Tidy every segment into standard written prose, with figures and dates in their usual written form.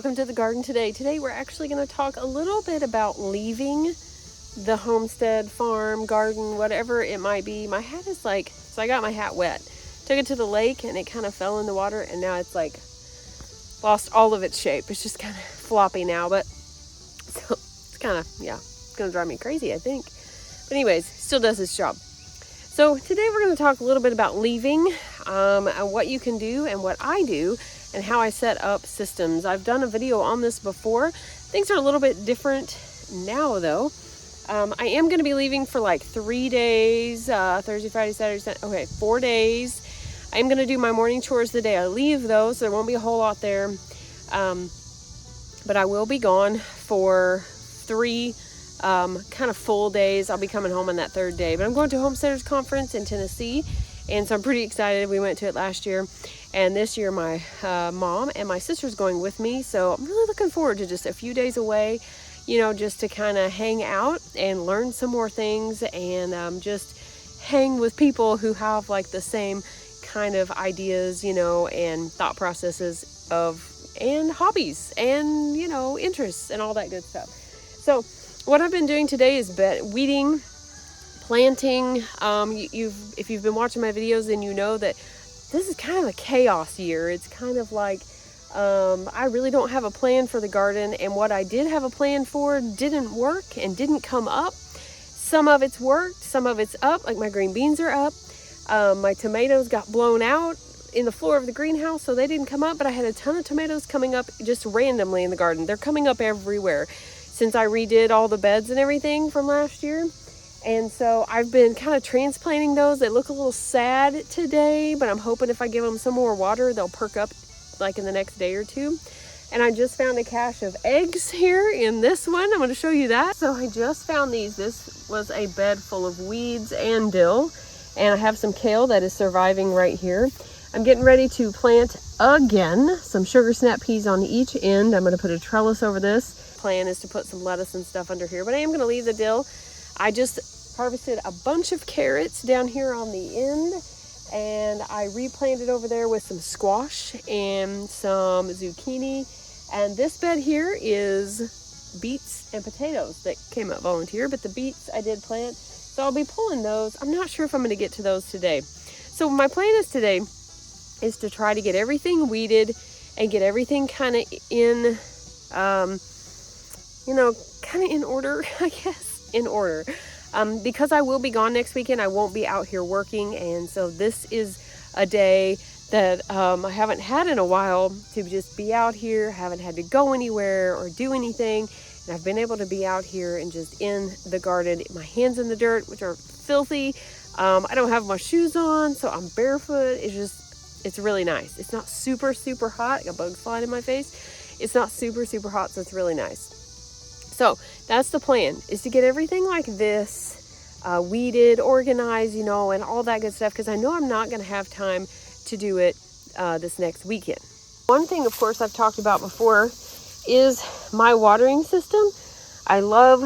Welcome to the garden today. Today we're actually going to talk a little bit about leaving the homestead, farm, garden, whatever it might be. My hat is so I got my hat wet. Took it to the lake and it kind of fell in the water and now it's lost all of its shape. It's just kind of floppy now, but so it's kind of, it's going to drive me crazy, I think. But anyways, still does its job. So today we're going to talk a little bit about leaving, and what you can do and what I do and how I set up systems. I've done a video on this before. Things are a little bit different now though. I am going to be leaving for 3 days, Thursday, Friday, Saturday, Sunday, 4 days. I'm going to do my morning chores the day I leave though, so there won't be a whole lot there. But I will be gone for 3 kind of full days. I'll be coming home on that 3rd day, but I'm going to a Homesteaders conference in Tennessee, and so I'm pretty excited. We went to it last year, and this year my mom and my sister's going with me, so I'm really looking forward to just a few days away, just to kind of hang out and learn some more things, and just hang with people who have the same kind of ideas, and thought processes and hobbies and interests and all that good stuff. So what I've been doing today is weeding, planting. If you've been watching my videos, then you know that this is kind of a chaos year. It's kind of I really don't have a plan for the garden, and what I did have a plan for didn't work and didn't come up. Some of it's worked, some of it's up, like my green beans are up. My tomatoes got blown out in the floor of the greenhouse, so they didn't come up, but I had a ton of tomatoes coming up just randomly in the garden. They're coming up everywhere since I redid all the beds and everything from last year. And so I've been kind of transplanting those. They look a little sad today, but I'm hoping if I give them some more water, they'll perk up in the next day or two. And I just found a cache of eggs here in this one. I'm going to show you that. So I just found these. This was a bed full of weeds and dill, and I have some kale that is surviving right here. I'm getting ready to plant again some sugar snap peas on each end. I'm going to put a trellis over this. Plan is to put some lettuce and stuff under here, but I am going to leave the dill. I just harvested a bunch of carrots down here on the end, and I replanted over there with some squash and some zucchini. And this bed here is beets and potatoes that came up volunteer, but the beets I did plant, so I'll be pulling those. I'm not sure if I'm going to get to those today. So my plan is today is to try to get everything weeded and get everything kind of in kind of in order, I guess, in order. Because I will be gone next weekend, I won't be out here working, and so this is a day that I haven't had in a while to just be out here, haven't had to go anywhere or do anything, and I've been able to be out here and just in the garden, my hands in the dirt, which are filthy. I don't have my shoes on, so I'm barefoot. It's really nice. It's not super, super hot. I got bugs flying in my face. It's not super, super hot, so it's really nice. So that's the plan, is to get everything like this weeded, organized, and all that good stuff, because I know I'm not going to have time to do it this next weekend. One thing, of course, I've talked about before is my watering system. I love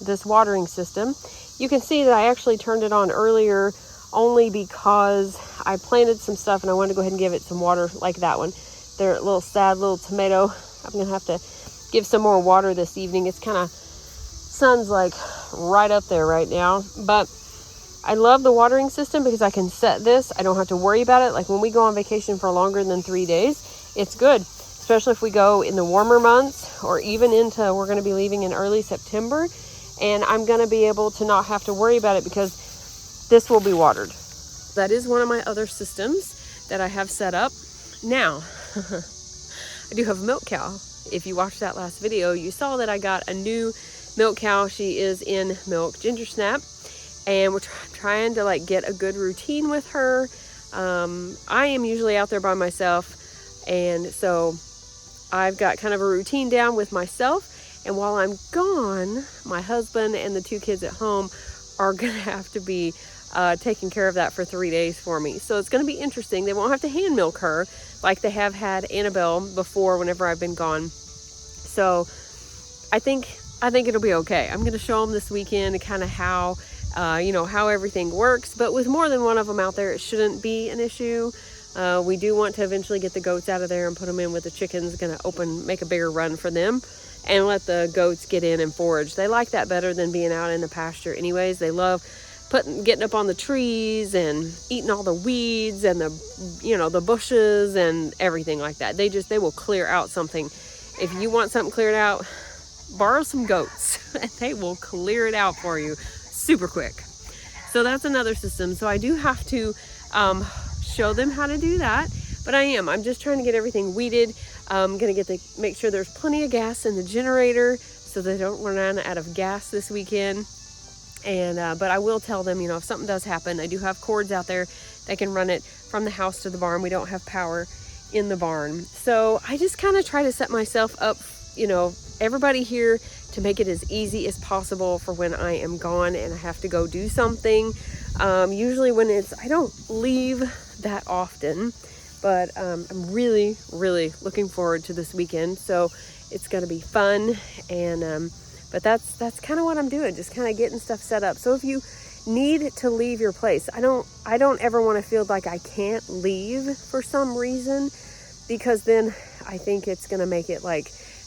this watering system. You can see that I actually turned it on earlier only because I planted some stuff and I wanted to go ahead and give it some water, like that one. They're a little sad little tomato. I'm going to have to give some more water this evening. It's kind of, sun's right up there right now, but I love the watering system because I can set this. I don't have to worry about it. When we go on vacation for longer than 3 days, it's good, especially if we go in the warmer months or even we're going to be leaving in early September, and I'm going to be able to not have to worry about it because this will be watered. That is one of my other systems that I have set up. Now, I do have a milk cow. If you watched that last video, you saw that I got a new milk cow. She is in milk, Ginger Snap, and we're trying to get a good routine with her. I am usually out there by myself, and so I've got kind of a routine down with myself, and while I'm gone, my husband and the 2 kids at home are gonna have to be taking care of that for 3 days for me. So it's gonna be interesting. They won't have to hand milk her like they have had Annabelle before whenever I've been gone. So I think it'll be okay. I'm gonna show them this weekend kind of how everything works, but with more than one of them out there, it shouldn't be an issue. We do want to eventually get the goats out of there and put them in with the chickens. Going to make a bigger run for them and let the goats get in and forage. They like that better than being out in the pasture anyways. They love getting up on the trees and eating all the weeds and the bushes and everything like that. They will clear out something. If you want something cleared out, borrow some goats and they will clear it out for you super quick. So that's another system. So I do have to show them how to do that, but I'm just trying to get everything weeded. I'm gonna make sure there's plenty of gas in the generator so they don't run out of gas this weekend. And but I will tell them, if something does happen, I do have cords out there that can run it from the house to the barn. We don't have power in the barn, so I just kind of try to set myself up, everybody here, to make it as easy as possible for when I am gone and I have to go do something. Usually I don't leave that often, but I'm really, really looking forward to this weekend. So it's going to be fun. And, but that's kind of what I'm doing, just kind of getting stuff set up. So if you need to leave your place, I don't ever want to feel like I can't leave for some reason, because then I think it's going to make it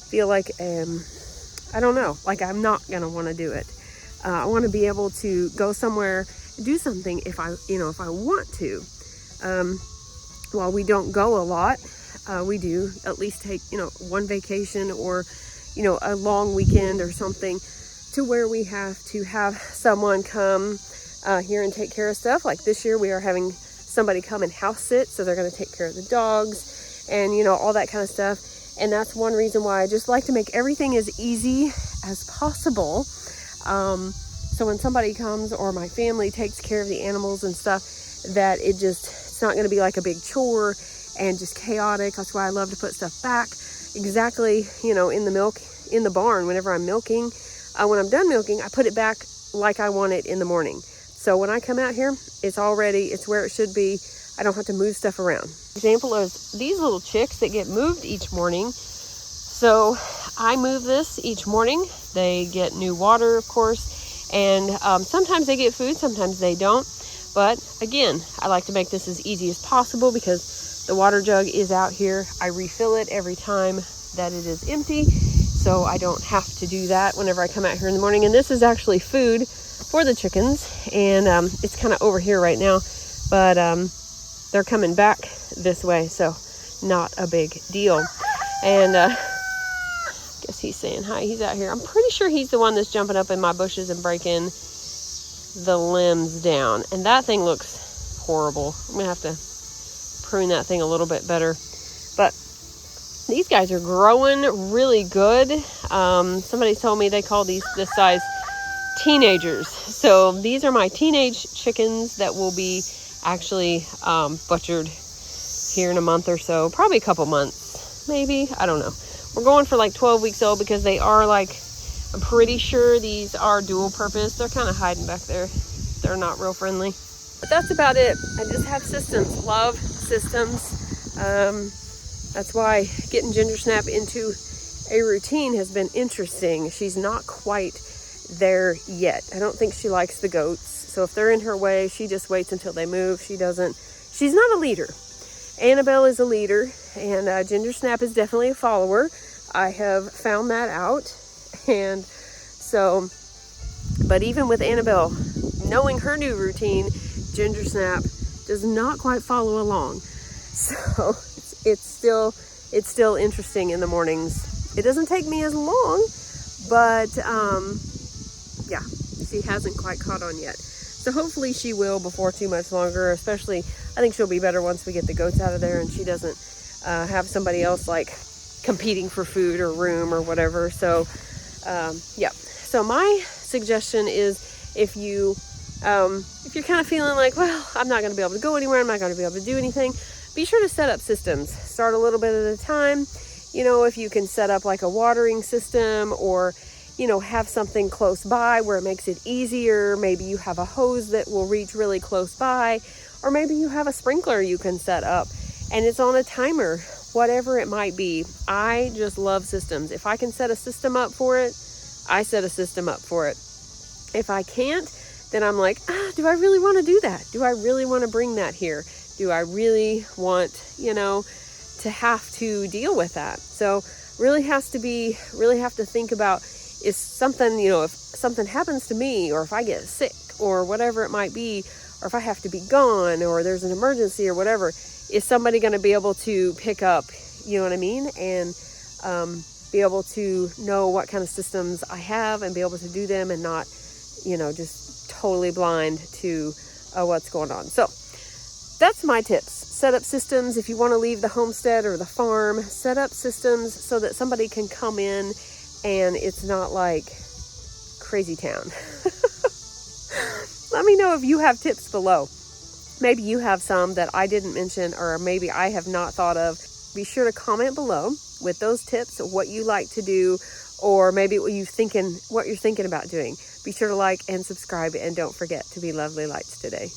feel like, I don't know, like I'm not going to want to do it. I want to be able to go somewhere, do something if I want to. While we don't go a lot, we do at least take, one vacation or, a long weekend or something, to where we have to have someone come here and take care of stuff. Like this year we are having somebody come and house sit, so they're going to take care of the dogs and, all that kind of stuff. And that's one reason why I just like to make everything as easy as possible. So when somebody comes or my family takes care of the animals and stuff, that it's not going to be like a big chore and just chaotic. That's why I love to put stuff back exactly, in the barn whenever I'm milking. When I'm done milking, I put it back like I want it in the morning. So when I come out here, it's all ready. It's where it should be. I don't have to move stuff around. Example is these little chicks that get moved each morning. So I move this each morning. They get new water, of course, and sometimes they get food, sometimes they don't. But again, I like to make this as easy as possible because the water jug is out here. I refill it every time that it is empty, so I don't have to do that whenever I come out here in the morning. And this is actually food for the chickens, and it's kind of over here right now, but they're coming back this way, so not a big deal. And guess he's saying hi. He's out here. I'm pretty sure he's the one that's jumping up in my bushes and breaking the limbs down. And that thing looks horrible. I'm gonna have to prune that thing a little bit better. But these guys are growing really good. Somebody told me they call this size teenagers. So these are my teenage chickens that will be actually butchered here in a month or so, probably a couple months, maybe, I don't know. We're going for 12 weeks old because they are I'm pretty sure these are dual purpose. They're kind of hiding back there. They're not real friendly, but that's about it. I just have systems, love systems. That's why getting Ginger Snap into a routine has been interesting. She's not quite there yet. I don't think she likes the goats. So if they're in her way, she just waits until they move. She's not a leader. Annabelle is a leader, and Ginger Snap is definitely a follower. I have found that out. And so, but even with Annabelle knowing her new routine, Ginger Snap does not quite follow along. So it's still interesting in the mornings. It doesn't take me as long, but yeah, she hasn't quite caught on yet. So hopefully she will before too much longer, especially I think she'll be better once we get the goats out of there and she doesn't have somebody else competing for food or room or whatever. So yeah, so my suggestion is if you're kind of feeling well, I'm not going to be able to go anywhere, I'm not going to be able to do anything, be sure to set up systems. Start a little bit at a time. If you can set up a watering system, or have something close by where it makes it easier. Maybe you have a hose that will reach really close by, or maybe you have a sprinkler you can set up and it's on a timer, whatever it might be. I just love systems. If I can set a system up for it, I set a system up for it. If I can't, then I'm do I really want to do that? Do I really want to bring that here? Do I really want, to have to deal with that? So really have to think about, is something, if something happens to me, or if I get sick, or whatever it might be, or if I have to be gone, or there's an emergency or whatever, is somebody going to be able to pick up, you know what I mean? And be able to know what kind of systems I have and be able to do them and not, just totally blind to what's going on. So that's my tips. Set up systems. If you want to leave the homestead or the farm, set up systems so that somebody can come in and it's not like crazy town. Let me know if you have tips below. Maybe you have some that I didn't mention, or maybe I have not thought of. Be sure to comment below with those tips of what you like to do, or maybe what you're thinking about doing. Be sure to like and subscribe, and don't forget to be lovely lights today.